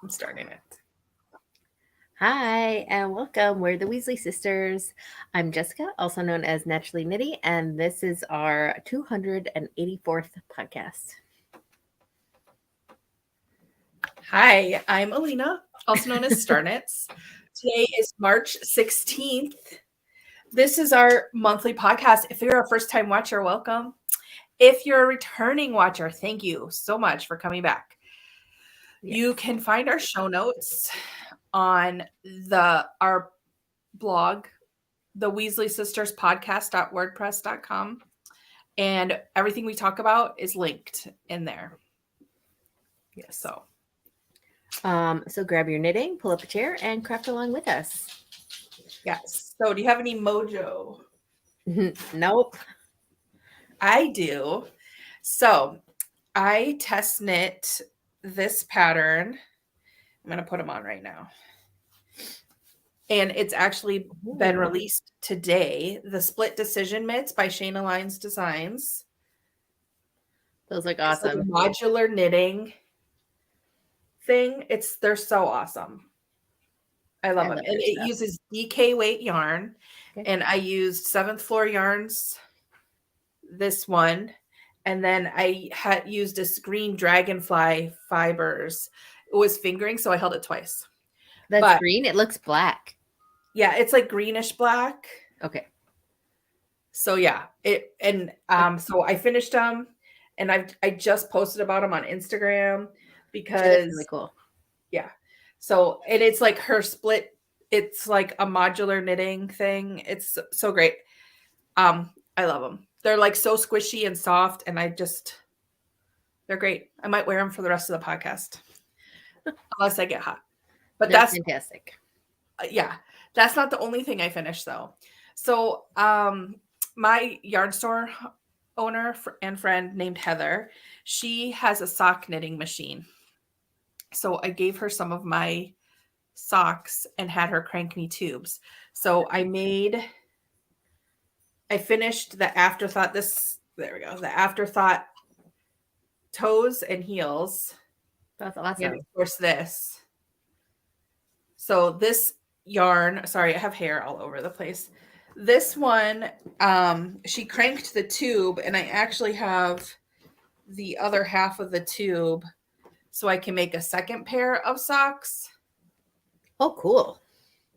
I'm starting it. Hi, and welcome. We're the Weasley sisters. I'm Jessica, also known as Naturally Nitty, and this is our 284th podcast. Hi, I'm Allena, also known as Starnets. Today is March 16th. This is our monthly podcast. If you're a first time watcher, welcome. If you're a returning watcher, thank you so much for coming back. Yes. You can find our show notes on our blog, the Weasley Sisters podcast.wordpress.com. And everything we talk about is linked in there. Yes. So grab your knitting, pull up a chair, and craft along with us. Yes. So do you have any mojo? Nope. I do. So I test knit this pattern. I'm going to put them on right now. And it's actually been released today. The Split Decision Mitts by Shayna Lyons Designs. Those look awesome. It's like a modular knitting thing. They're so awesome. I love them. And it uses DK weight yarn. Okay. And I used 7th floor yarns, this one. And then I had used a green dragonfly fibers. It was fingering, so I held it twice. That's green? It looks black. Yeah, it's like greenish black. Okay. So yeah, so I finished them, and I just posted about them on Instagram because that's really cool. Yeah. So, and it's like her split. It's like a modular knitting thing. It's so great. I love them. They're like so squishy and soft, and they're great. I might wear them for the rest of the podcast, unless I get hot. But that's fantastic. Yeah, that's not the only thing I finished though. So, my yarn store owner and friend named Heather, she has a sock knitting machine. So I gave her some of my socks and had her crank me tubes. So I finished the afterthought. There we go. The afterthought toes and heels. That's awesome. And of course this. So this yarn, sorry, I have hair all over the place. This one, she cranked the tube, and I actually have the other half of the tube so I can make a second pair of socks. Oh, cool.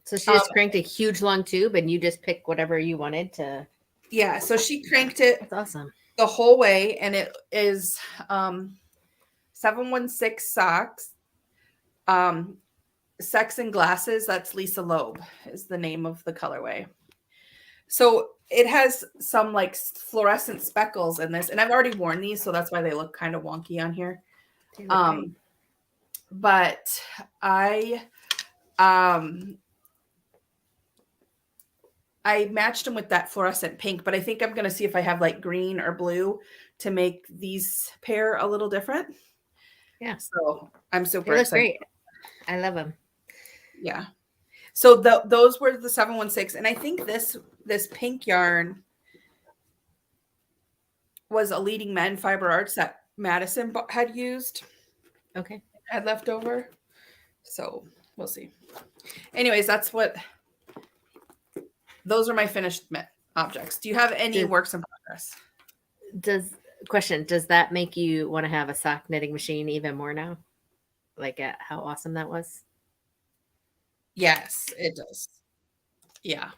So she just cranked a huge long tube, and you just pick whatever you wanted to. Yeah, so she cranked it. That's awesome. The whole way, and it is 716 socks. Sex and Glasses, that's Lisa Loeb is the name of the colorway. So it has some like fluorescent speckles in this, and I've already worn these, so that's why they look kind of wonky on here. But I matched them with that fluorescent pink, but I think I'm going to see if I have like green or blue to make these pair a little different. Yeah. So I'm super excited. Great. I love them. Yeah. So those were the 716. And I think this pink yarn was a Leading Men Fiber Arts that Madison had used. Okay. Had left over. So we'll see. Anyways, those are my finished objects. Do you have any works in progress? Does that make you want to have a sock knitting machine even more now? Like at how awesome that was? Yes, it does. Yeah,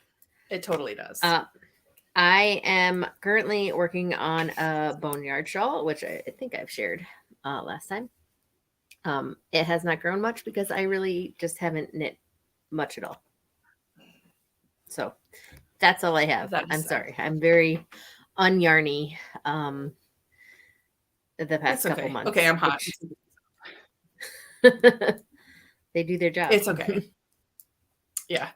it totally does. I am currently working on a boneyard shawl, which I think I've shared last time. It has not grown much because I really just haven't knit much at all. So that's all I have. I'm sorry. I'm very unyarny the past couple months. Okay, I'm hot. They do their job. It's okay. Yeah.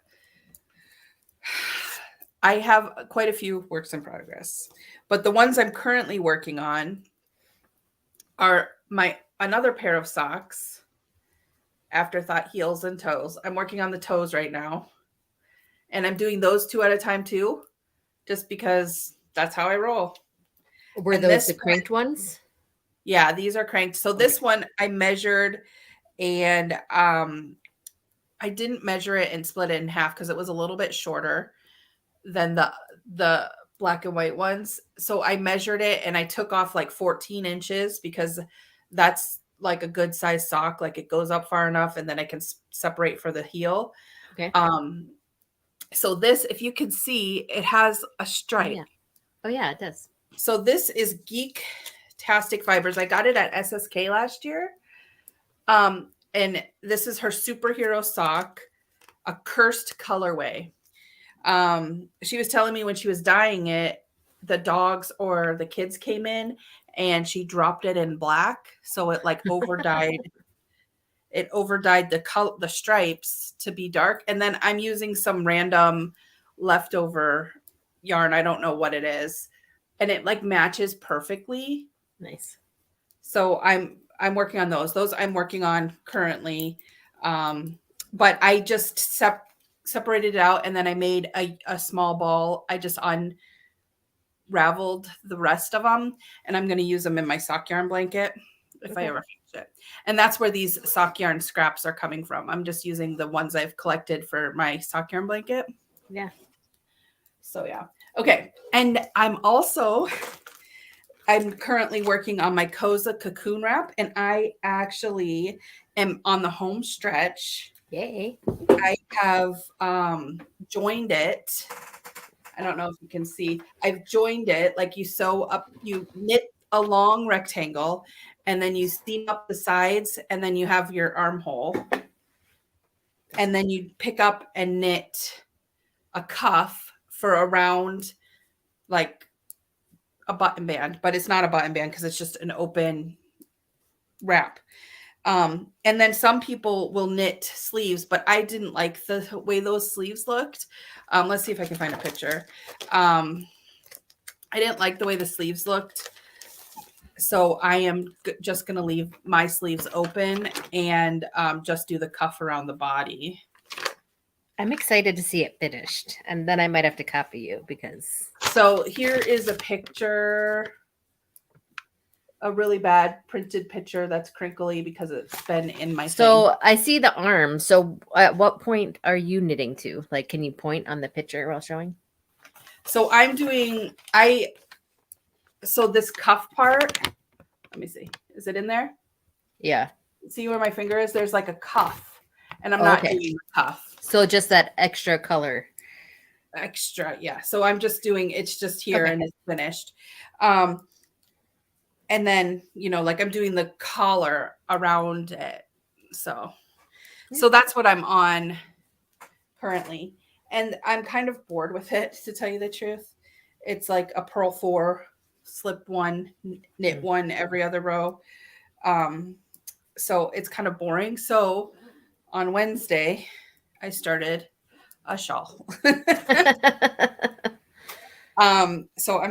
I have quite a few works in progress, but the ones I'm currently working on are another pair of socks, Afterthought heels and toes. I'm working on the toes right now, and I'm doing those 2 at a time too, just because that's how I roll. Were those the cranked ones? Yeah, these are cranked. So this one I measured and I didn't measure it and split it in half because it was a little bit shorter than the black and white ones. So I measured it and I took off like 14 inches because that's like a good size sock. Like it goes up far enough and then I can separate for the heel. Okay. So this, if you can see, it has a stripe. Oh yeah, it does. So this is Geek-tastic Fibers. I got it at SSK last year. And this is her superhero sock, a cursed colorway. She was telling me when she was dyeing it, the dogs or the kids came in and she dropped it in black. So it like overdyed. It overdyed the stripes to be dark. And then I'm using some random leftover yarn. I don't know what it is. And it like matches perfectly. Nice. So I'm working on those. Those I'm working on currently. But I just separated it out and then I made a small ball. I just unraveled the rest of them and I'm going to use them in my sock yarn blanket if I ever finish it. And that's where these sock yarn scraps are coming from. I'm just using the ones I've collected for my sock yarn blanket. Yeah. So yeah. Okay. And I'm currently working on my Koza cocoon wrap and I actually am on the home stretch. Yay. I have joined it. I don't know if you can see. I've joined it like you knit a long rectangle and then you seam up the sides and then you have your armhole. And then you pick up and knit a cuff for around like a button band, but it's not a button band because it's just an open wrap. And then some people will knit sleeves, but I didn't like the way those sleeves looked. Let's see if I can find a picture. I didn't like the way the sleeves looked. So I am just going to leave my sleeves open and just do the cuff around the body. I'm excited to see it finished. And then I might have to copy you because. So here is a picture. A really bad printed picture that's crinkly because it's been in my thing. I see the arm. So at what point are you knitting to? Like, can you point on the picture while showing? So I'm doing, so this cuff part, let me see. Is it in there? Yeah. See where my finger is? There's like a cuff and I'm not doing the cuff. So just that extra color. Extra. Yeah. So I'm just doing, it's just here and it's finished. And then, like I'm doing the collar around it. So that's what I'm on currently. And I'm kind of bored with it, to tell you the truth. It's like a purl 4, slip 1, knit 1 every other row. So it's kind of boring. So on Wednesday, I started a shawl. So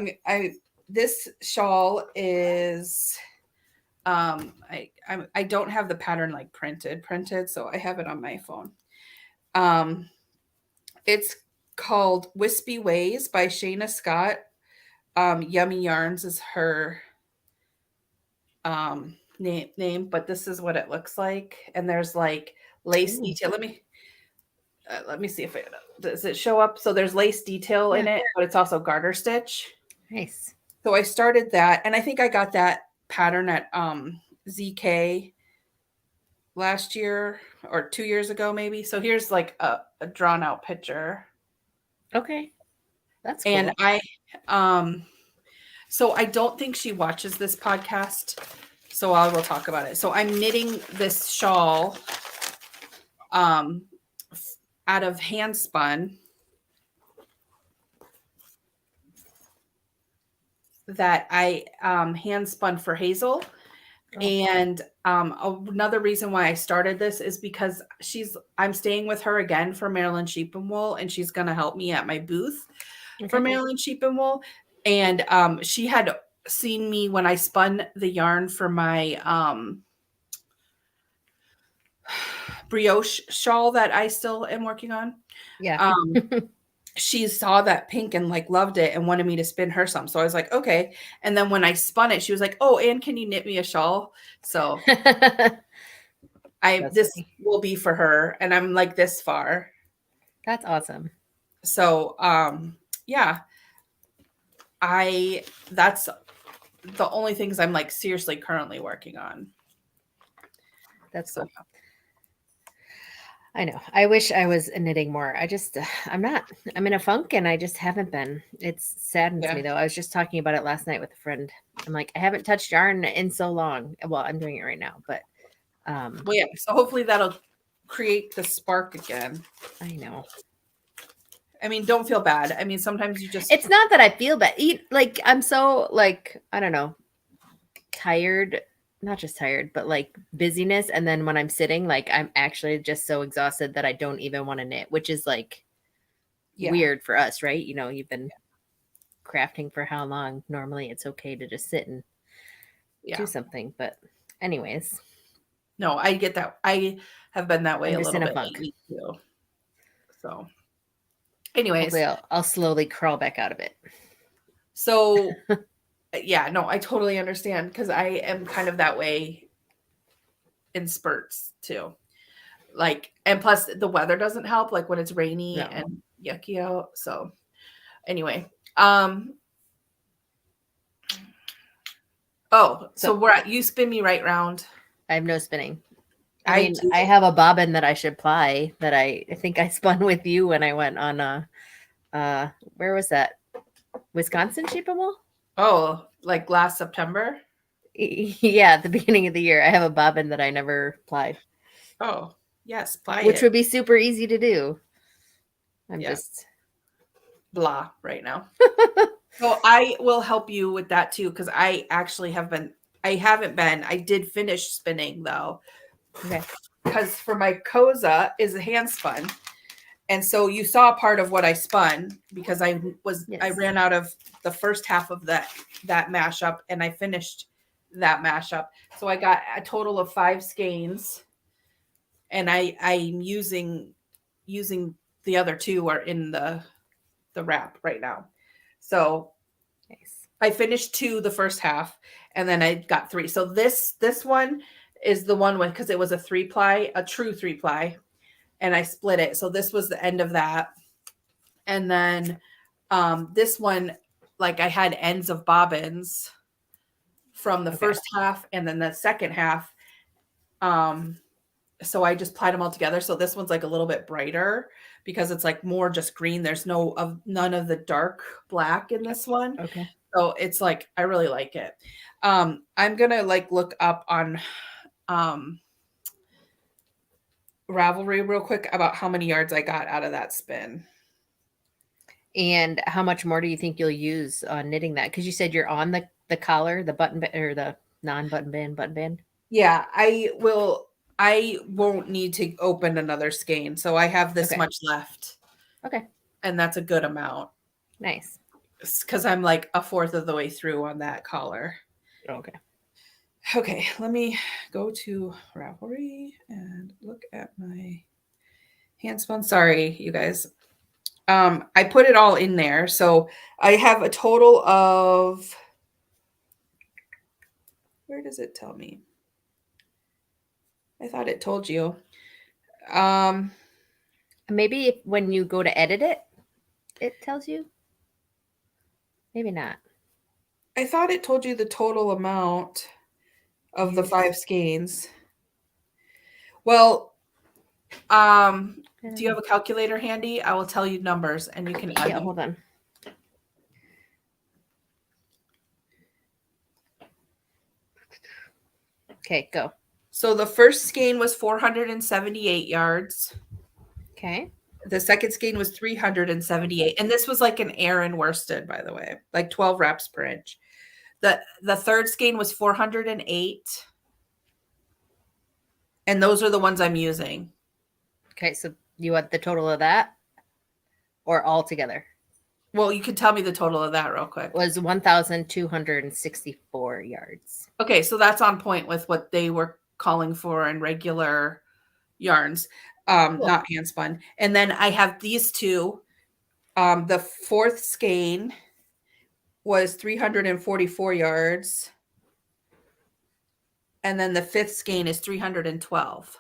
this shawl is, I don't have the pattern like printed, so I have it on my phone. It's called Wispy Ways by Shayna Scott. Yummy Yarns is her name, but this is what it looks like. And there's like lace detail. Let me see if does it show up. So there's lace detail in it, but it's also garter stitch. Nice. So I started that, and I think I got that pattern at ZK last year or 2 years ago, maybe. So here's like a drawn out picture. Okay. That's cool. And so I don't think she watches this podcast, so I will talk about it. So I'm knitting this shawl out of hand spun that I hand spun for Hazel. And another reason why I started this is because I'm staying with her again for Maryland Sheep and Wool, and she's going to help me at my booth for Maryland Sheep and Wool. And she had seen me when I spun the yarn for my brioche shawl that I still am working on. Yeah. She saw that pink and like loved it and wanted me to spin her some. So I was like, okay. And then when I spun it, she was like, oh, and can you knit me a shawl? So This funny. will be for her, and I'm like this far. That's awesome. So, yeah, that's the only things I'm like seriously currently working on. That's So, cool. I know. I wish I was knitting more. I'm not. I'm in a funk and I just haven't been. It saddens yeah. me though. I was just talking about it last night with a friend. I'm like, I haven't touched yarn in so long. Well, I'm doing it right now, but Well, yeah. So hopefully that'll create the spark again. I know. I mean, don't feel bad. I mean, sometimes you just, It's not that I feel bad. Like I'm so like, I don't know, tired, not just tired, but like busyness. And then when I'm sitting, like I'm actually just so exhausted that I don't even want to knit, which is like yeah. weird for us, right? You've been crafting for how long? Normally it's okay to just sit and do Yeah. something. But anyways, No, I get that. I have been that way I'm a just in little a bit funk. lately too. So, anyways, Hopefully I'll slowly crawl back out of it. so yeah, no, I totally understand because I am kind of that way in spurts too. Like, and plus the weather doesn't help, like when it's rainy No. and yucky out. So, anyway, um, so you spin me right round. I have no spinning. I I mean, do. I have a bobbin that I should ply that I think I spun with you when I went on where was that? Wisconsin sheep and wool? Oh, like last September. Yeah, at the beginning of the year. I have a bobbin that I never plied, Oh, yes, buy which it. would be super easy to do. I'm Yeah, just blah right now. So I will help you with that too because I actually I did finish spinning though. okay. Because for my Koza is a hand spun. And so you saw part of what I spun because I Yes. ran out of the first half of that mashup and I finished that mashup. So I got a total of 5 skeins and I'm using the other 2 are in the wrap right now. So Nice. I finished 2 the first half and then I got 3. So this one is the one with because it was a 3-ply, a true 3-ply, and I split it. So this was the end of that. And then this one, like I had ends of bobbins from the first half and then the second half. So I just plied them all together. So this one's like a little bit brighter because it's like more just green. There's none of the dark black in this one. Okay. So it's like I really like it. I'm gonna like look up on Ravelry real quick about how many yards I got out of that spin. And how much more do you think you'll use on knitting that? Because you said you're on the collar, the button or the non-button band. Yeah, I won't need to open another skein. So I have this much left. Okay. And that's a good amount. Nice. Because I'm like a fourth of the way through on that collar. Okay. Okay, let me go to Ravelry and look at my hand spun. Sorry, you guys. I put it all in there. So I have a total of, where does it tell me? I thought it told you. Maybe when you go to edit it, it tells you. Maybe not. I thought it told you the total amount of the 5 skeins. Well, do you have a calculator handy? I will tell you numbers and you can add them. Hold on. Okay, go. So the first skein was 478 yards. Okay. The second skein was 378. And this was like an Aran worsted, by the way, like 12 wraps per inch. The third skein was 408. And those are the ones I'm using. Okay, so you want the total of that or all together? Well, you can tell me the total of that real quick. It was 1,264 yards. Okay, so that's on point with what they were calling for in regular yarns, cool. Not hand spun. And then I have these 2. The fourth skein was 344 yards. And then the fifth skein is 312.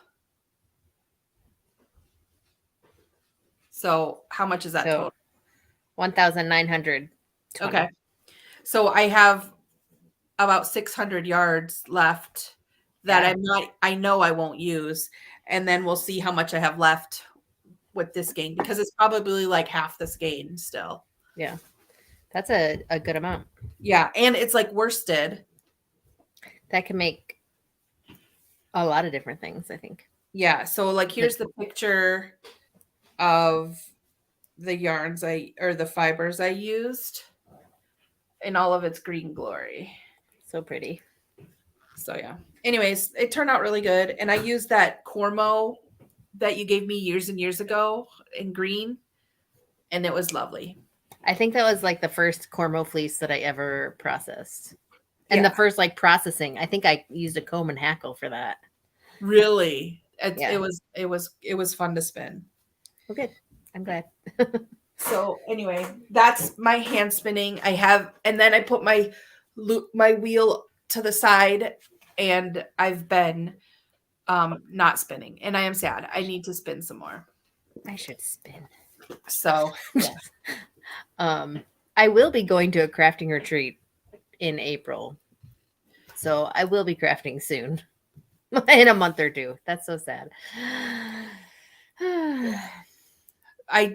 So how much is that total? 1,920. Okay. So I have about 600 yards left that I know I won't use. And then we'll see how much I have left with this skein, because it's probably like half the skein still. Yeah. That's a good amount. Yeah. And it's like worsted. That can make a lot of different things, I think. Yeah. So like here's the picture of the yarns or the fibers I used in all of its green glory. So pretty. So yeah. Anyways, it turned out really good. And I used that Cormo that you gave me years and years ago in green, and it was lovely. I think that was like the first Cormo fleece that I ever processed. And the first like processing, I think I used a comb and hackle for that. Really? It was fun to spin. Well, good. I'm glad. So anyway, that's my hand spinning. And then I put my wheel to the side, and I've been not spinning, and I am sad. I need to spin some more. I should spin. So yes. I will be going to a crafting retreat in April. So I will be crafting soon. In a month or two. That's so sad. I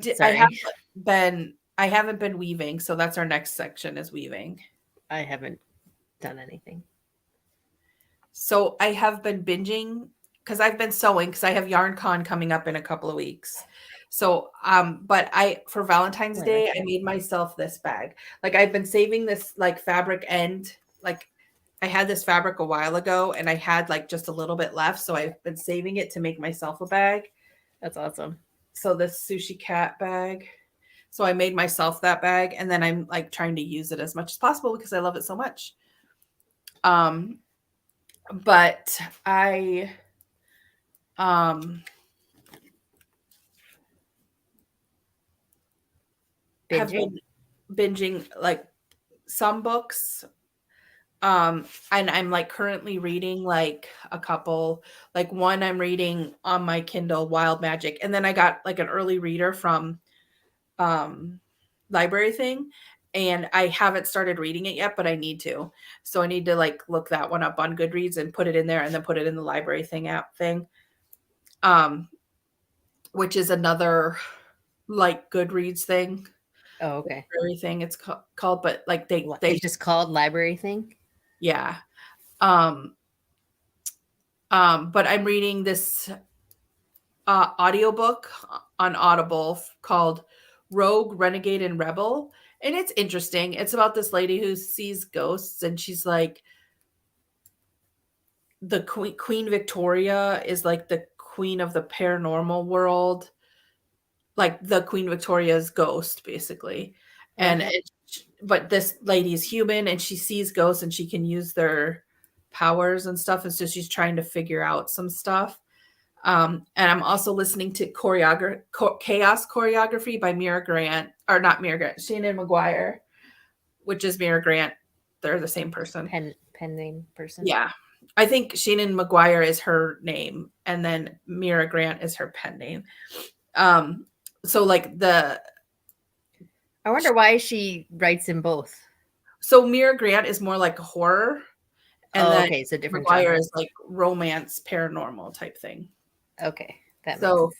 haven't been weaving, so that's our next section is weaving. I haven't done anything. So I have been binging because I've been sewing, because I have Yarn Con coming up in a couple of weeks. So but for Valentine's Day, I made myself this bag. Like I've been saving this like fabric end. Like I had this fabric a while ago, and I had like just a little bit left, so I've been saving it to make myself a bag. That's awesome. So this Sushi Cat bag. So I made myself that bag, and then I'm like trying to use it as much as possible because I love it so much. But I have been binging like some books. And I'm like currently reading like a couple, like one I'm reading on my Kindle, Wild Magic. And then I got like an early reader from Library Thing, and I haven't started reading it yet, but I need to. So I need to like look that one up on Goodreads and put it in there, and then put it in the Library Thing app thing. Which is another like Goodreads thing. Oh, okay. Library Thing it's called, but like they just called Library Thing. Yeah. But I'm reading this audiobook on Audible called Rogue, Renegade, and Rebel. And it's interesting. It's about this lady who sees ghosts, and she's like, the Queen Victoria is like the queen of the paranormal world. Like the Queen Victoria's ghost, basically. And but this lady is human, and she sees ghosts, and she can use their powers and stuff. And so she's trying to figure out some stuff. And I'm also listening to Chaos Choreography by Shannon McGuire, which is Mira Grant. They're the same person. Pen name person. Yeah. I think Shannon McGuire is her name, and then Mira Grant is her pen name. So like I wonder why she writes in both. So Mira Grant is more like horror, and then okay, so different. McGuire is like romance, paranormal type thing. Okay, that makes sense.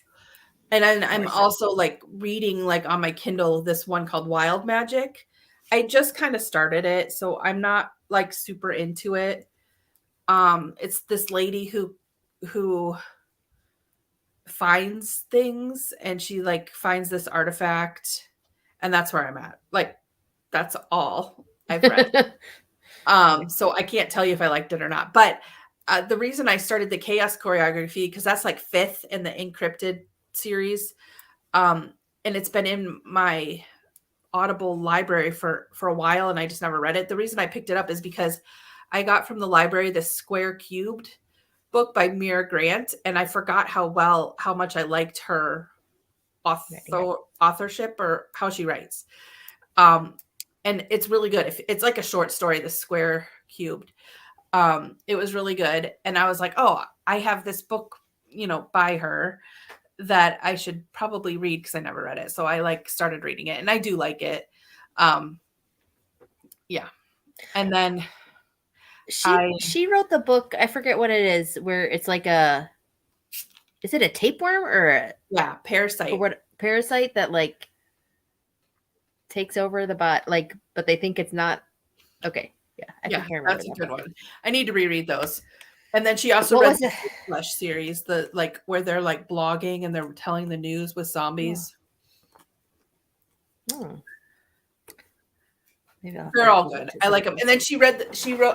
And then I'm also like reading like on my Kindle this one called Wild Magic. I just kind of started it, so I'm not like super into it. It's this lady who finds things, and she like finds this artifact, and that's where I'm at. Like that's all I've read. So I can't tell you if I liked it or not. But the reason I started the Chaos Choreography, because that's like 5th in the Encrypted series, and it's been in my Audible library for a while, and I just never read it. The reason I picked it up is because I got from the library this Square Cubed book by Mira Grant, and I forgot how much I liked her authorship, or how she writes. And it's really good. It's like a short story, the Square Cubed. It was really good. And I was like, oh, I have this book, by her. that I should probably read because I never read it. So I like started reading it and I do like it. Yeah. And then she wrote the book, I forget what it is, where it's like is it a tapeworm or Parasite. what parasite that like takes over the bot, like, but they think it's not. Okay. Yeah. I think I remember that's a good one. I need to reread those. And then she also read the Flesh series, the like where they're like blogging and they're telling the news with zombies. Oh. They're all good. I like them. And then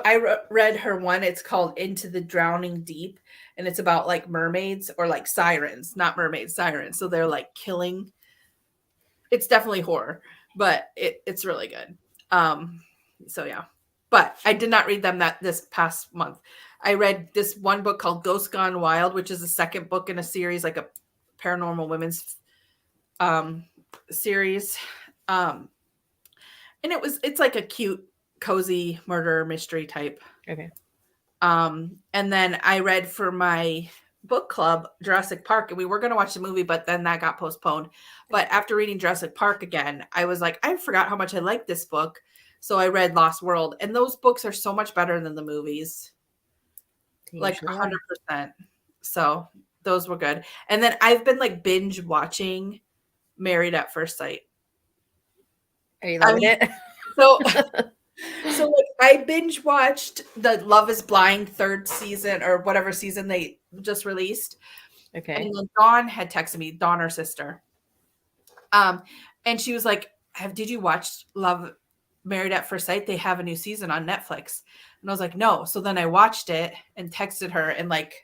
I read her one. It's called Into the Drowning Deep, and it's about like mermaids or like sirens, not mermaids, sirens. So they're like killing. It's definitely horror, but it's really good. So yeah, but I did not read them this past month. I read this one book called Ghosts Gone Wild, which is the second book in a series, like a paranormal women's series. And it's like a cute, cozy murder mystery type. Okay. And then I read for my book club Jurassic Park, and we were going to watch the movie, but then that got postponed. But after reading Jurassic Park again, I was like, I forgot how much I liked this book. So I read Lost World, and those books are so much better than the movies. Like 100%. So those were good. And then I've been like binge watching Married at First Sight. Are you loving it? So like, I binge watched the Love is Blind third season or whatever season they just released. Okay. And then Dawn had texted me, Dawn, our sister. And she was like, did you watch Married at First Sight? They have a new season on Netflix. And I was like, no. So then I watched it and texted her and like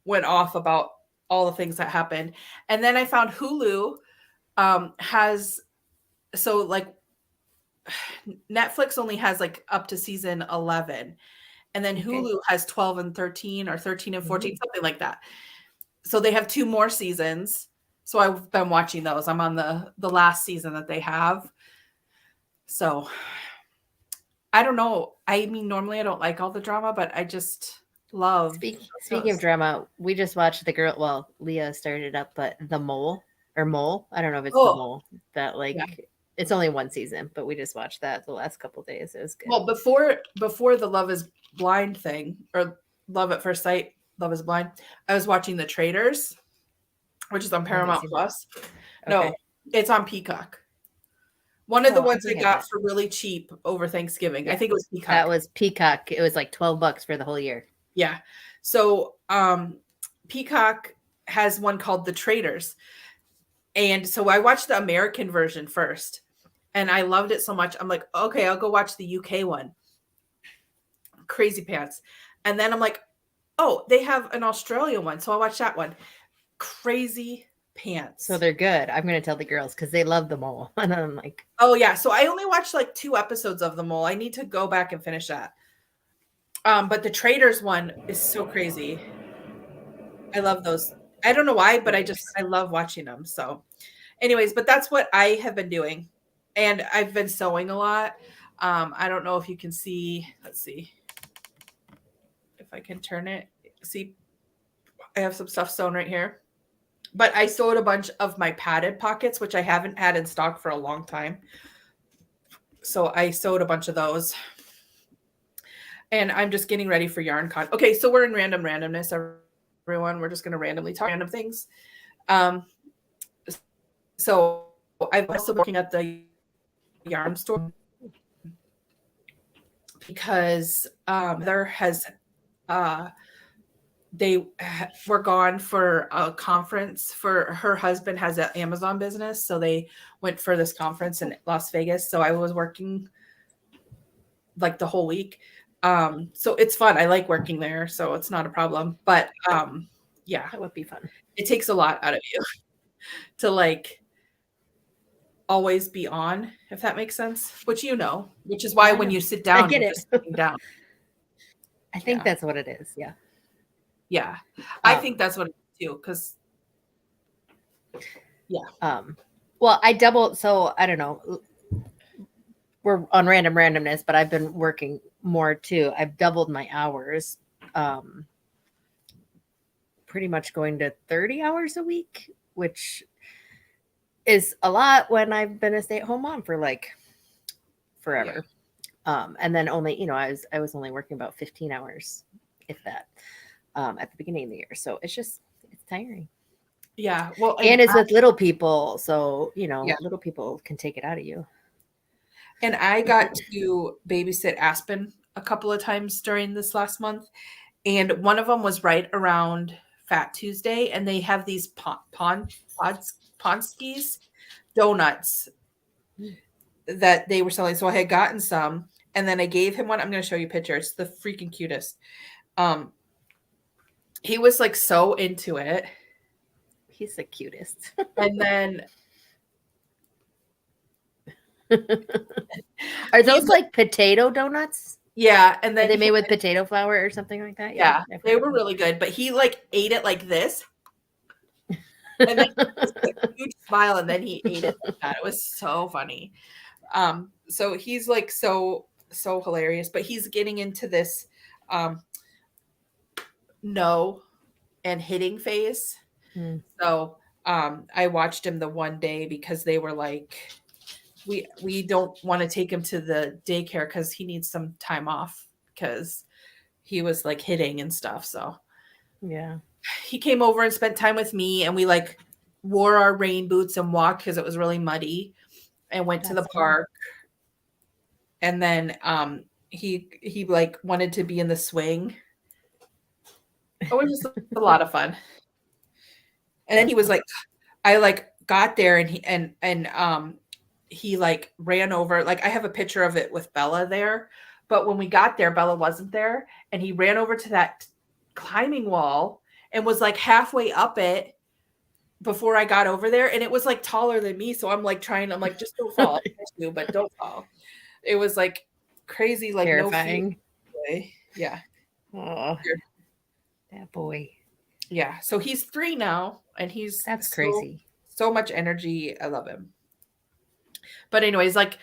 went off about all the things that happened. And then I found Hulu so like Netflix only has like up to season 11. And then Hulu has 12 and 13 or 13 and 14, something like that. So they have 2 more seasons. So I've been watching those. I'm on the last season that they have. So I don't know. I mean, normally I don't like all the drama, but I just love. Speaking of drama, we just watched Leah started up, but The Mole. I don't know if it's The Mole. That it's only one season, but we just watched that the last couple of days. It was good. Well, before the Love is Blind thing or Love at First Sight, Love is Blind, I was watching The Traitors, which is on Paramount Plus. Okay. No, it's on Peacock. One of the ones I got for really cheap over Thanksgiving. Yeah. I think it was Peacock. That was Peacock. It was like $12 for the whole year. Yeah. So Peacock has one called The Traitors. And so I watched the American version first. And I loved it so much. I'm like, okay, I'll go watch the UK one. Crazy pants. And then I'm like, oh, they have an Australian one. So I watched that one. Crazy pants. So they're good. I'm going to tell the girls because they love The Mole. And I'm like, oh, yeah. So I only watched like 2 episodes of The Mole. I need to go back and finish that. But the Traitors one is so crazy. I love those. I don't know why, but I love watching them. So anyways, but that's what I have been doing. And I've been sewing a lot. I don't know if you can see. Let's see if I can turn it. See, I have some stuff sewn right here. But I sewed a bunch of my padded pockets, which I haven't had in stock for a long time. So I sewed a bunch of those. And I'm just getting ready for yarn con. Okay, so we're in random randomness, everyone. We're just going to randomly talk random things. So I'm also working at the yarn store because they were gone for a conference for her husband has an Amazon business. So they went for this conference in Las Vegas. So I was working like the whole week. So it's fun. I like working there. So it's not a problem, but yeah, that would be fun. It takes a lot out of you to like always be on, if that makes sense, which is why when you sit down, you're just sitting down. I think that's what it is. Yeah. Yeah. I think that's what it is too. Cause well, I doubled. So I don't know. We're on randomness, but I've been working more too. I've doubled my hours, pretty much going to 30 hours a week which is a lot when I've been a stay-at-home mom for like forever. And then only, I was only working about 15 hours, if that, at the beginning of the year. So it's tiring. Yeah. Well, And it's with little people. So, yeah. little people can take it out of you. And I got to babysit Aspen a couple of times during this last month. And one of them was right around Fat Tuesday. And they have these Ponskis donuts that they were selling. So I had gotten some. And then I gave him one. I'm going to show you pictures. It's the freaking cutest. He was like so into it. He's the cutest. And then are those like potato donuts? Yeah, and then are they made with potato flour or something like that? Yeah, they were really good. But he like ate it like this, and then like, huge smile, and then he ate it like that. It was so funny. So he's like so hilarious. But he's getting into this no and hitting phase. So I watched him the one day because they were like, we don't want to take him to the daycare because he needs some time off because he was like hitting and stuff. So yeah, he came over and spent time with me, and we like wore our rain boots and walked because it was really muddy, and went to the park. And then he like wanted to be in the swing. It was just a lot of fun. And then he was like, I like got there, and he like ran over. Like I have a picture of it with Bella there, but when we got there, Bella wasn't there, and he ran over to that climbing wall and was like halfway up it before I got over there, and it was like taller than me. So I'm like just don't fall, but don't fall. It was like crazy, like terrifying. No way. Yeah. Oh, that boy. Yeah. So he's 3 now, and that's crazy. So much energy. I love him. But anyways, like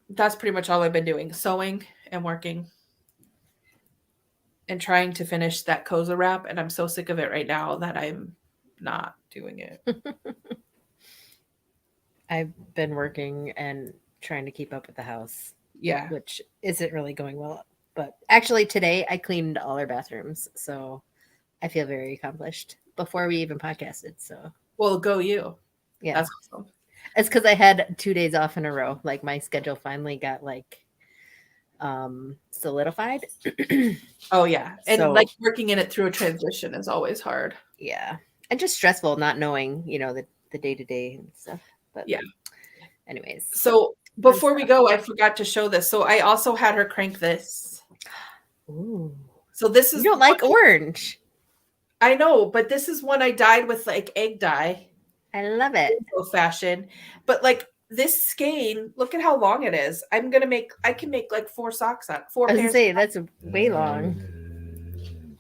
that's pretty much all I've been doing: sewing and working and trying to finish that Koza wrap. And I'm so sick of it right now that I'm not doing it. I've been working and trying to keep up with the house. Yeah. Which isn't really going well. But actually today I cleaned all our bathrooms. So I feel very accomplished before we even podcasted. So well, go you. Yeah. That's awesome. It's because I had 2 days off in a row. Like my schedule finally got like solidified. Oh yeah. And like working in it through a transition is always hard. Yeah. And just stressful not knowing, the day-to-day and stuff. But yeah. Anyways. So before we go, I forgot to show this. So I also had her crank this. Ooh. So this is you don't like orange. I know, but this is one I dyed with like egg dye. I love it. Old fashion. But like this skein, look at how long it is. I can make like 4 socks on 4 I was pairs. Say that's way long.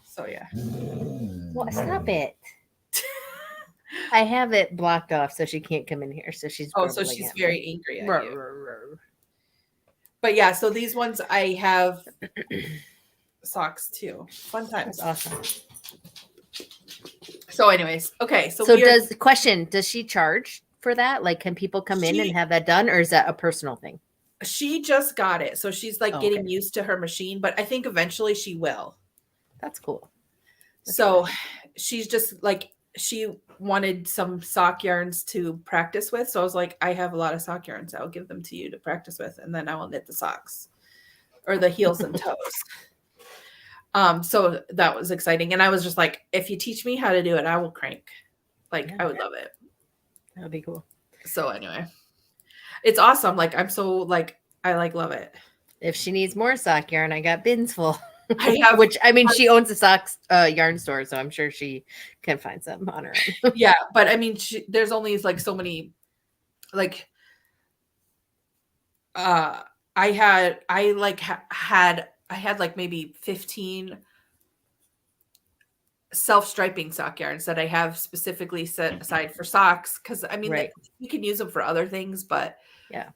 So yeah. Well, stop it. I have it blocked off so she can't come in here. So she's so she's very angry at you. But yeah, so these ones I have socks too. Fun times. That's awesome. So anyways, okay. So does she charge for that? Like, can people come in and have that done, or is that a personal thing? She just got it. So she's like getting used to her machine, but I think eventually she will. That's cool. So she's just like, she wanted some sock yarns to practice with. So I was like, I have a lot of sock yarns. I'll give them to you to practice with. And then I will knit the socks or the heels and toes. So that was exciting. And I was just like, if you teach me how to do it, I will crank. Like, I would love it. That would be cool. So anyway, it's awesome. Like, I'm so like, I like love it. If she needs more sock yarn, I got bins full. I have, which I mean, she owns a socks yarn store, so I'm sure she can find some on her own. Yeah, but I mean, there's only like so many, like, I had like maybe 15 self-striping sock yarns that I have specifically set aside for socks. Cause I mean, you can use them for other things, but yeah.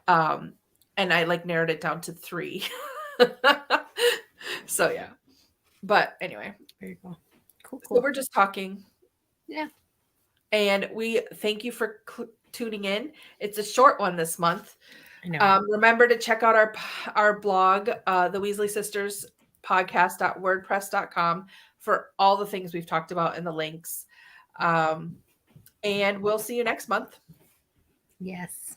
And I like narrowed it down to 3. So yeah, but anyway, very cool. Cool. So we're just talking Yeah. And we thank you for tuning in. It's a short one this month. I know. Remember to check out our blog, the Weasley Sisters podcast.wordpress.com, for all the things we've talked about and the links. And we'll see you next month. Yes.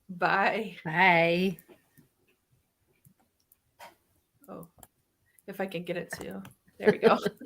Bye. Bye. Oh, if I can get it to, there we go.